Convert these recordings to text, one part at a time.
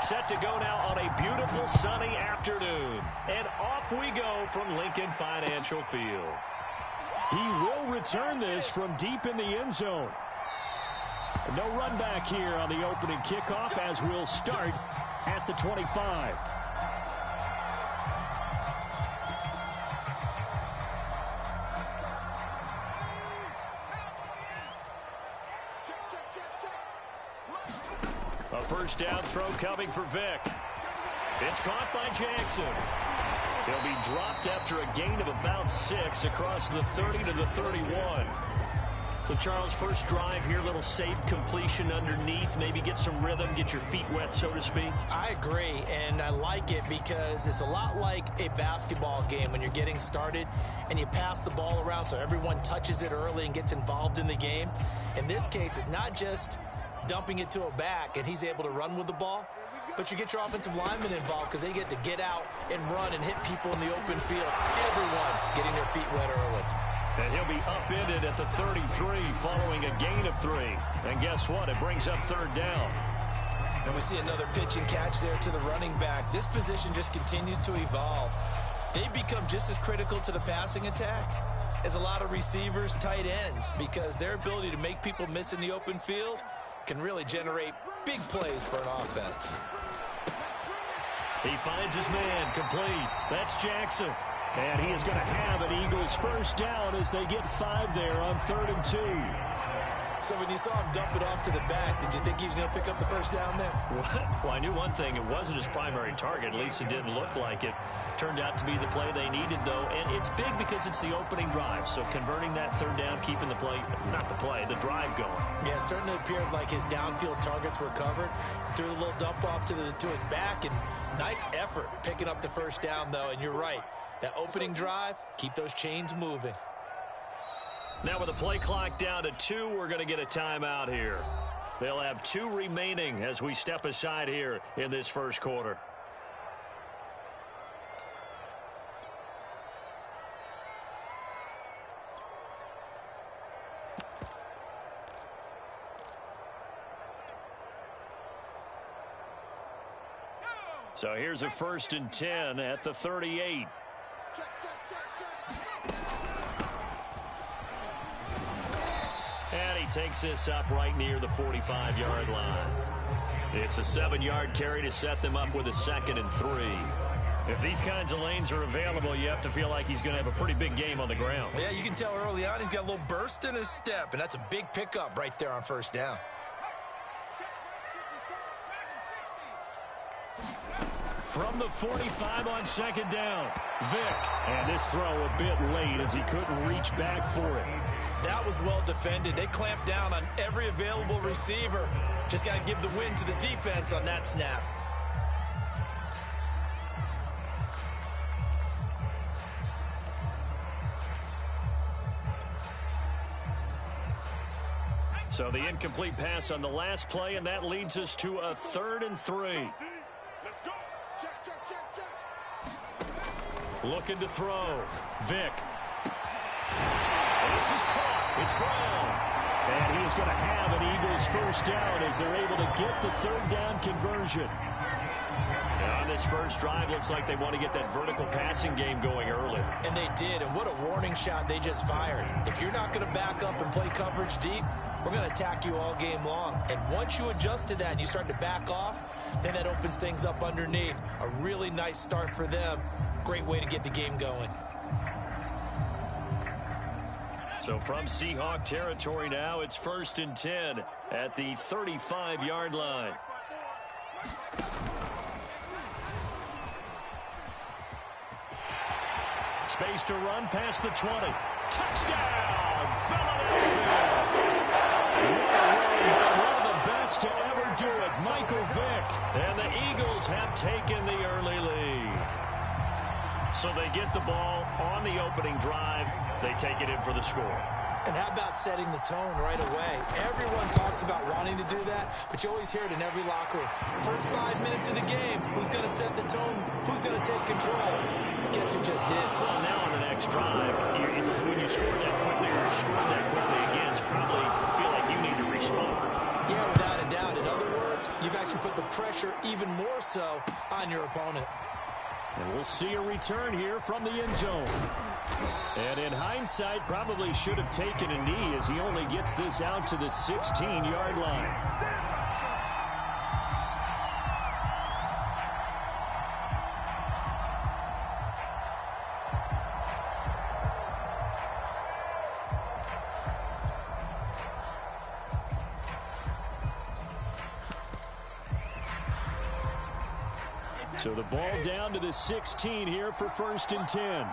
Set to go now on a beautiful sunny afternoon. And off we go from Lincoln Financial Field. He will return this from deep in the end zone. No run back here on the opening kickoff as we'll start at the 25. A first down throw coming for Vick. It's caught by Jackson. He'll be dropped after a gain of about 6 across the 30 to the 31. So, Charles, first drive here, little safe completion underneath. Maybe get some rhythm, get your feet wet, so to speak. I agree, and I like it because it's a lot like a basketball game when you're getting started and you pass the ball around so everyone touches it early and gets involved in the game. In this case, it's not just dumping it to a back and he's able to run with the ball, but you get your offensive linemen involved because they get to get out and run and hit people in the open field. Everyone getting their feet wet early. And he'll be upended at the 33 following a gain of 3. And guess what? It brings up third down. And we see another pitch and catch there to the running back. This position just continues to evolve. They become just as critical to the passing attack as a lot of receivers, tight ends, because their ability to make people miss in the open field can really generate big plays for an offense. He finds his man complete. That's Jackson. And he is going to have an Eagles first down as they get 5 there on 3rd and 2. So when you saw him dump it off to the back, did you think he was going to pick up the first down there? Well, I knew one thing. It wasn't his primary target. At least it didn't look like it. Turned out to be the play they needed, though. And it's big because it's the opening drive. So converting that third down, keeping the play, not the play, the drive going. Yeah, it certainly appeared like his downfield targets were covered. Threw a little dump off to his back, and nice effort picking up the first down, though. And you're right. That opening drive, keep those chains moving. Now with the play clock down to 2, we're going to get a timeout here. They'll have 2 remaining as we step aside here in this first quarter. So here's a 1st and 10 at the 38. And he takes this up right near the 45-yard line. It's a 7-yard carry to set them up with a 2nd and 3. If these kinds of lanes are available, you have to feel like he's going to have a pretty big game on the ground. Yeah, you can tell early on he's got a little burst in his step, and that's a big pickup right there on first down. From the 45 on 2nd down, Vick. And this throw a bit late as he couldn't reach back for it. That was well defended. They clamped down on every available receiver. Just got to give the win to the defense on that snap. So the incomplete pass on the last play, and that leads us to a 3rd and 3. Looking to throw. Vick. This is caught. It's Brown. And he is going to have an Eagles first down as they're able to get the 3rd down conversion. And on this first drive, looks like they want to get that vertical passing game going early. And they did, and what a warning shot they just fired. If you're not going to back up and play coverage deep, we're going to attack you all game long. And once you adjust to that and you start to back off, then that opens things up underneath. A really nice start for them. Great way to get the game going. So from Seahawk territory now, it's 1st and 10 at the 35-yard line. Space to run past the 20. Touchdown, Philadelphia! One of the best to ever do it, Michael Vick. And the Eagles have taken the early lead. So they get the ball on the opening drive. They take it in for the score. And how about setting the tone right away? Everyone talks about wanting to do that, but you always hear it in every locker room. First 5 minutes of the game, who's going to set the tone? Who's going to take control? Guess who just did? Well, now on the next drive, when you score that quickly or you score that quickly again, it's probably feel like you need to respond. Yeah, without a doubt. In other words, defense, you've actually put the pressure even more so on your opponent. And we'll see a return here from the end zone. And in hindsight, probably should have taken a knee as he only gets this out to the 16-yard line. So the ball down to the 16 here for 1st and 10.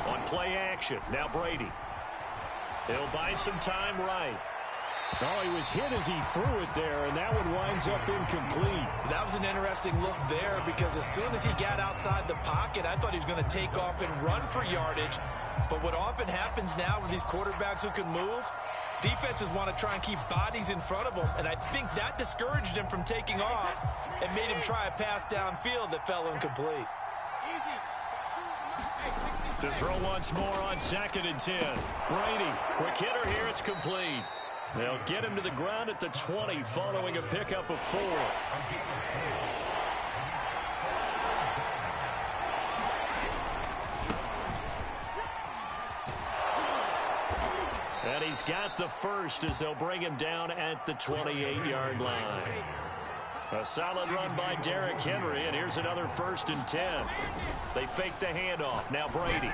On play action, now Brady. He'll buy some time right. Oh, he was hit as he threw it there, and that one winds up incomplete. That was an interesting look there because as soon as he got outside the pocket, I thought he was going to take off and run for yardage. But what often happens now with these quarterbacks who can move, defenses want to try and keep bodies in front of them, and I think that discouraged him from taking off and made him try a pass downfield that fell incomplete. To throw once more on 2nd and 10. Brady, quick hitter here, it's complete. They'll get him to the ground at the 20 following a pickup of 4. And he's got the first as they'll bring him down at the 28-yard line. A solid run by Derrick Henry, and here's another 1st and 10. They fake the handoff. Now Brady.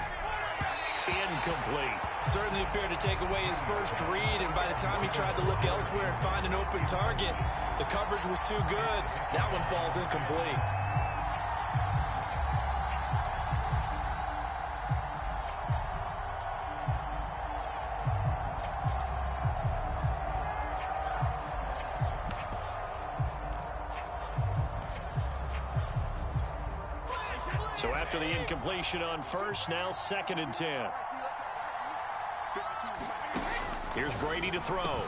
Incomplete. Certainly appeared to take away his first read, and by the time he tried to look elsewhere and find an open target, the coverage was too good. That one falls incomplete. So after the incompletion on first, now 2nd and 10. Here's Brady to throw.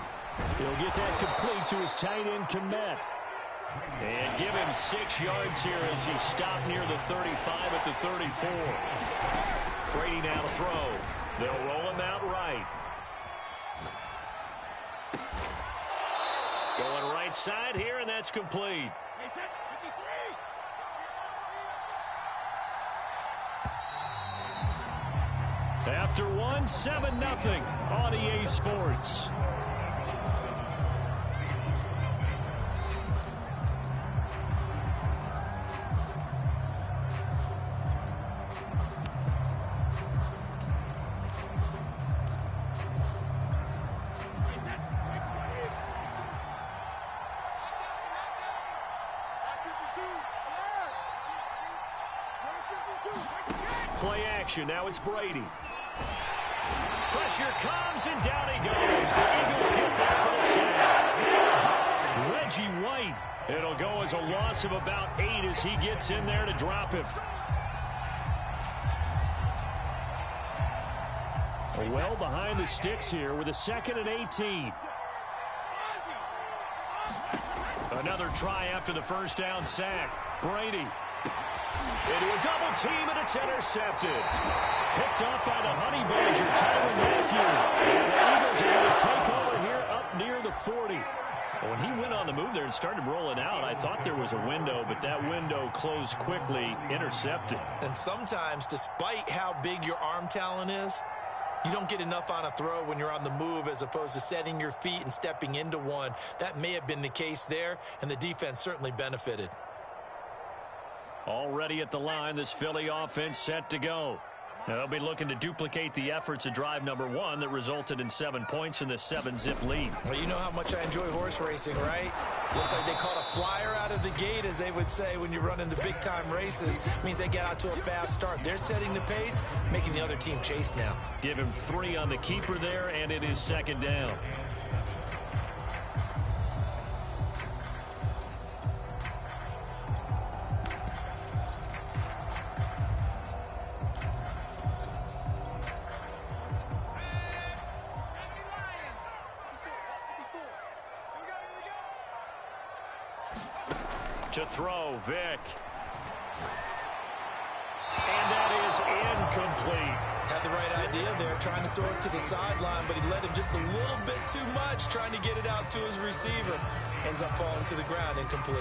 He'll get that complete to his tight end, Kmet. And give him 6 yards here as he stopped near the 35 at the 34. Brady now to throw. They'll roll him out right. Going right side here, and that's complete. After one, 7-0 on EA Sports. Play action, now it's Brady. Pressure comes, and down he goes. The Eagles get there for the sack. Reggie White. It'll go as a loss of about 8 as he gets in there to drop him. Well behind the sticks here with a 2nd and 18. Another try after the first down sack. Brady. Into a double team, and it's intercepted. Picked off by the Honey Badger, Tyrann Mathieu. And the Eagles are going to take over here up near the 40. When he went on the move there and started rolling out, I thought there was a window, but that window closed quickly, intercepted. And sometimes, despite how big your arm talent is, you don't get enough on a throw when you're on the move as opposed to setting your feet and stepping into one. That may have been the case there, and the defense certainly benefited. Already at the line, this Philly offense set to go. Now they'll be looking to duplicate the efforts of drive number 1 that resulted in 7 points in the 7-zip lead. Well, you know how much I enjoy horse racing, right? Looks like they caught a flyer out of the gate, as they would say when you're running the big-time races. It means they get out to a fast start. They're setting the pace, making the other team chase now. Give him 3 on the keeper there, and it is 2nd down. To throw, Vick. And that is incomplete. Had the right idea there, trying to throw it to the sideline, but he led him just a little bit too much, trying to get it out to his receiver. Ends up falling to the ground, incomplete.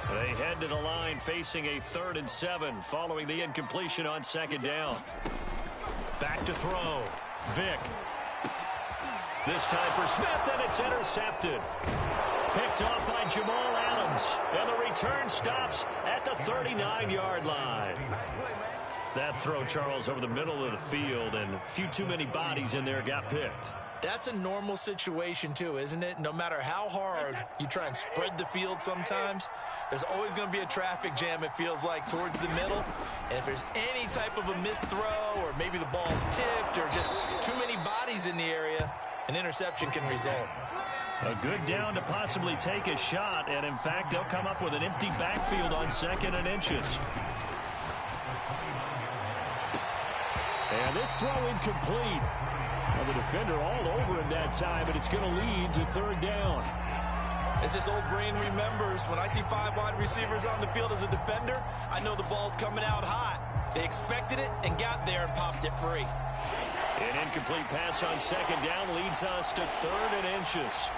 They head to the line facing a 3rd and 7 following the incompletion on 2nd down. Back to throw. Vick. This time for Smith, and it's intercepted. Picked off by Jamal Adams, and the return stops at the 39-yard line. That throw, Charles, over the middle of the field, and a few too many bodies in there got picked. That's a normal situation, too, isn't it? No matter how hard you try and spread the field sometimes, there's always going to be a traffic jam, it feels like, towards the middle. And if there's any type of a missed throw, or maybe the ball's tipped, or just too many bodies in the area, an interception can result. A good down to possibly take a shot, and in fact, they'll come up with an empty backfield on 2nd and inches. And this throw incomplete. Well, the defender all over him that time, but it's going to lead to 3rd down. As this old brain remembers, when I see 5 wide receivers on the field as a defender, I know the ball's coming out hot. They expected it and got there and popped it free. An incomplete pass on 2nd down leads us to 3rd and inches.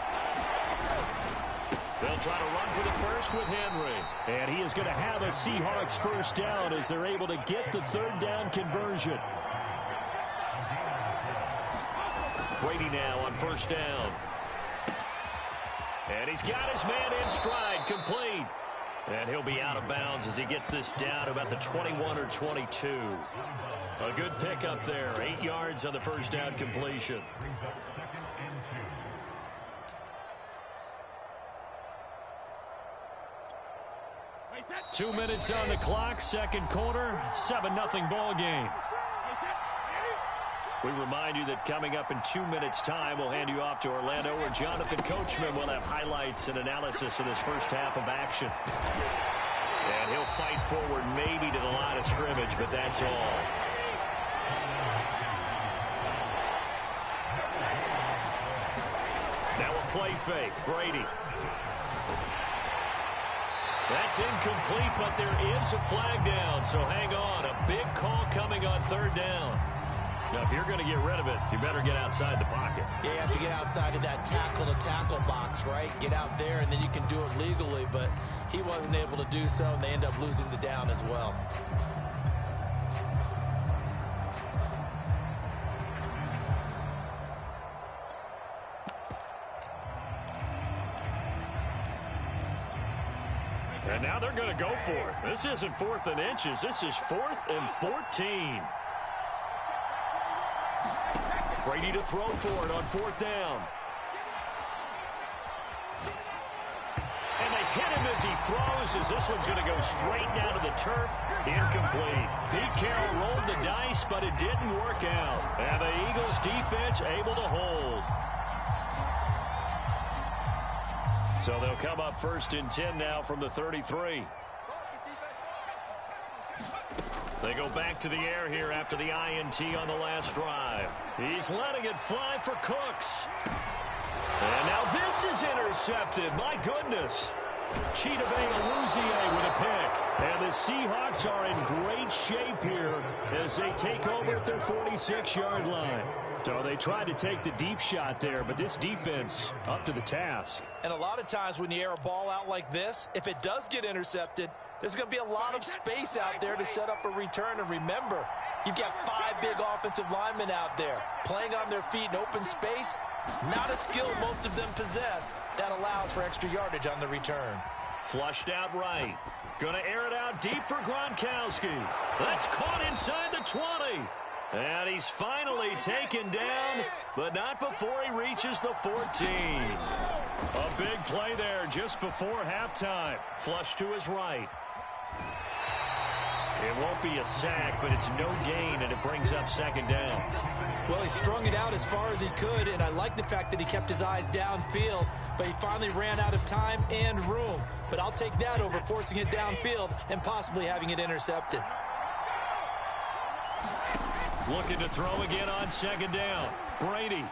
They'll try to run for the first with Henry. And he is going to have a Seahawks 1st down as they're able to get the 3rd down conversion. Brady now on 1st down. And he's got his man in stride, complete. And he'll be out of bounds as he gets this down to about the 21 or 22. A good pickup there, 8 yards on the 1st down completion. Two minutes on the clock, 2nd quarter, 7-0 ball game. We remind you that coming up in 2 minutes' time, we'll hand you off to Orlando, where Jonathan Coachman will have highlights and analysis of this first half of action. And he'll fight forward maybe to the line of scrimmage, but that's all. Now a play fake. Brady. That's incomplete, but there is a flag down, so hang on. A big call coming on 3rd down. Now, if you're going to get rid of it, you better get outside the pocket. Yeah, you have to get outside of that tackle-to-tackle box, right? Get out there, and then you can do it legally, but he wasn't able to do so, and they end up losing the down as well. And now they're going to go for it. This isn't 4th and inches. This is 4th and 14. Brady to throw for it on 4th down. And they hit him as he throws, as this one's going to go straight down to the turf. Incomplete. Pete Carroll rolled the dice, but it didn't work out. And the Eagles defense able to hold. So they'll come up 1st and 10 now from the 33. They go back to the air here after the INT on the last drive. He's letting it fly for Cooks. And now this is intercepted. My goodness. Chidobe Awuzie with a pick. And the Seahawks are in great shape here as they take over at their 46-yard line. So they tried to take the deep shot there, but this defense up to the task. And a lot of times when you air a ball out like this, if it does get intercepted, there's going to be a lot of space out there to set up a return. And remember, you've got 5 big offensive linemen out there playing on their feet in open space. Not a skill most of them possess that allows for extra yardage on the return. Flushed out right. Going to air it out deep for Gronkowski. That's caught inside the 20. And he's finally taken down, but not before he reaches the 14. A big play there just before halftime. Flush to his right. It won't be a sack, but it's no gain, and it brings up 2nd down. Well, he strung it out as far as he could, and I like the fact that he kept his eyes downfield, but he finally ran out of time and room. But I'll take that over forcing it downfield and possibly having it intercepted. Looking to throw again on 2nd down. Brady.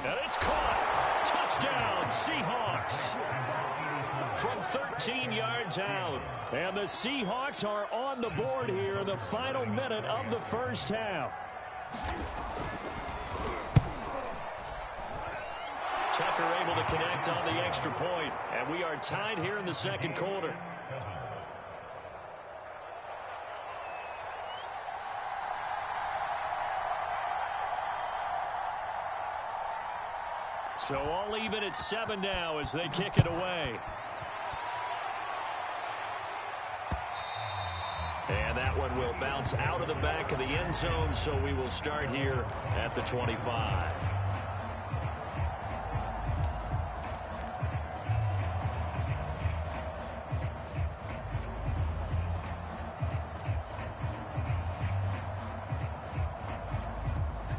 And it's caught. Touchdown, Seahawks. from 13 yards out. And the Seahawks are on the board here in the final minute of the first half. Tucker able to connect on the extra point, and we are tied here in the second quarter. So all even at 7 now as they kick it away. And that one will bounce out of the back of the end zone, so we will start here at the 25.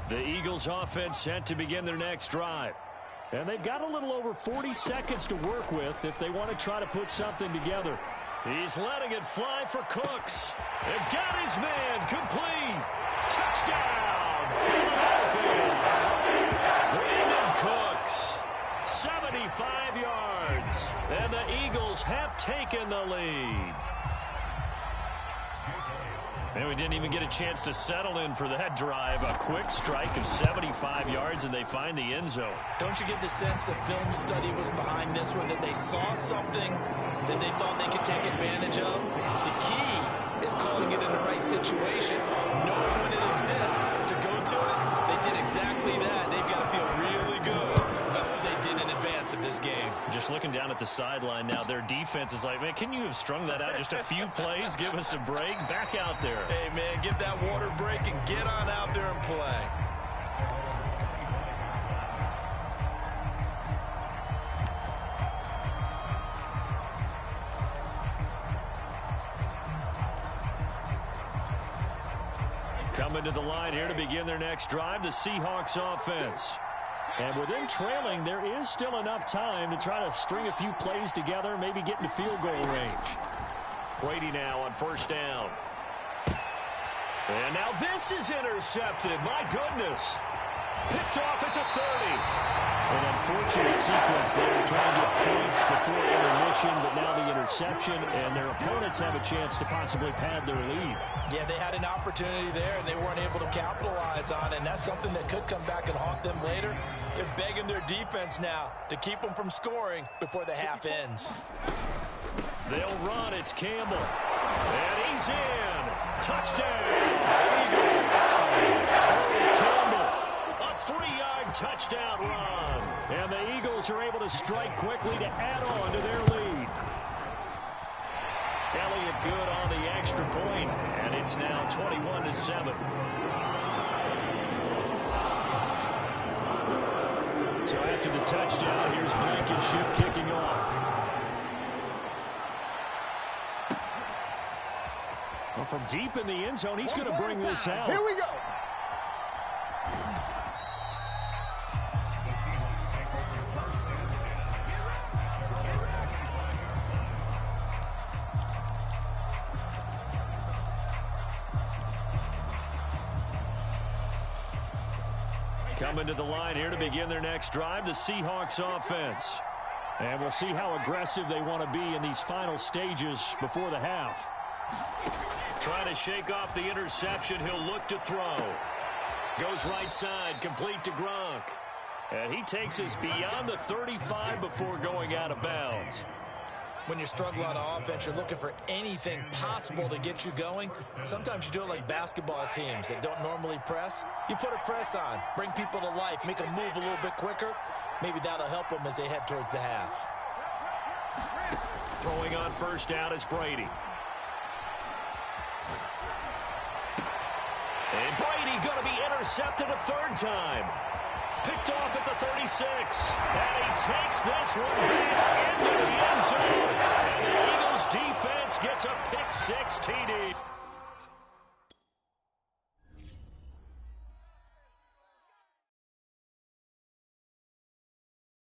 The Eagles offense set to begin their next drive. And they've got a little over 40 seconds to work with if they want to try to put something together. He's letting it fly for Cooks. They've got his man complete. Touchdown, Philadelphia. Brandon Cooks, 75 yards. And the Eagles have taken the lead. And we didn't even get a chance to settle in for that drive. A quick strike of 75 yards, and they find the end zone. Don't you get the sense that film study was behind this one, that they saw something that they thought they could take advantage of? The key is calling it in the right situation, knowing when it exists to go to it. They did exactly that. They've got to feel really good about what they did in advance of this game. Just looking down at the sideline now, their defense is like, man, can you have strung that out just a few plays? Give us a break. Back out there. Hey, man, give that water break and get on out there and play. Coming to the line here to begin their next drive, the Seahawks offense. And with them trailing, there is still enough time to try to string a few plays together, maybe get into field goal range. Brady now on first down. And now this is intercepted. My goodness. Picked off at the 30. An unfortunate sequence there, trying to get points before intermission, but now the interception, and their opponents have a chance to possibly pad their lead. Yeah, they had an opportunity there, and they weren't able to capitalize on it, and that's something that could come back and haunt them later. They're begging their defense now to keep them from scoring before the half ends. They'll run. It's Campbell. And he's in. Touchdown, Eagles. Campbell, a 3-yard touchdown run. And the Eagles are able to strike quickly to add on to their lead. Elliott good on the extra point, and it's now 21-7. So after the touchdown, here's Blankenship kicking off. Well, from deep in the end zone, he's going to bring this out. Here we go. Coming to the line here to begin their next drive, the Seahawks offense. And we'll see how aggressive they want to be in these final stages before the half. Trying to shake off the interception. He'll look to throw. Goes right side, complete to Gronk. And he takes us beyond the 35 before going out of bounds. When you're struggling on offense, you're looking for anything possible to get you going. Sometimes you do it like basketball teams that don't normally press. You put a press on, bring people to life, make them move a little bit quicker. Maybe that'll help them as they head towards the half. Throwing on first down is Brady. And Brady going to be intercepted a third time. Picked off at the 36. And he takes this one back into the end zone. And the Eagles defense gets a pick-6 TD.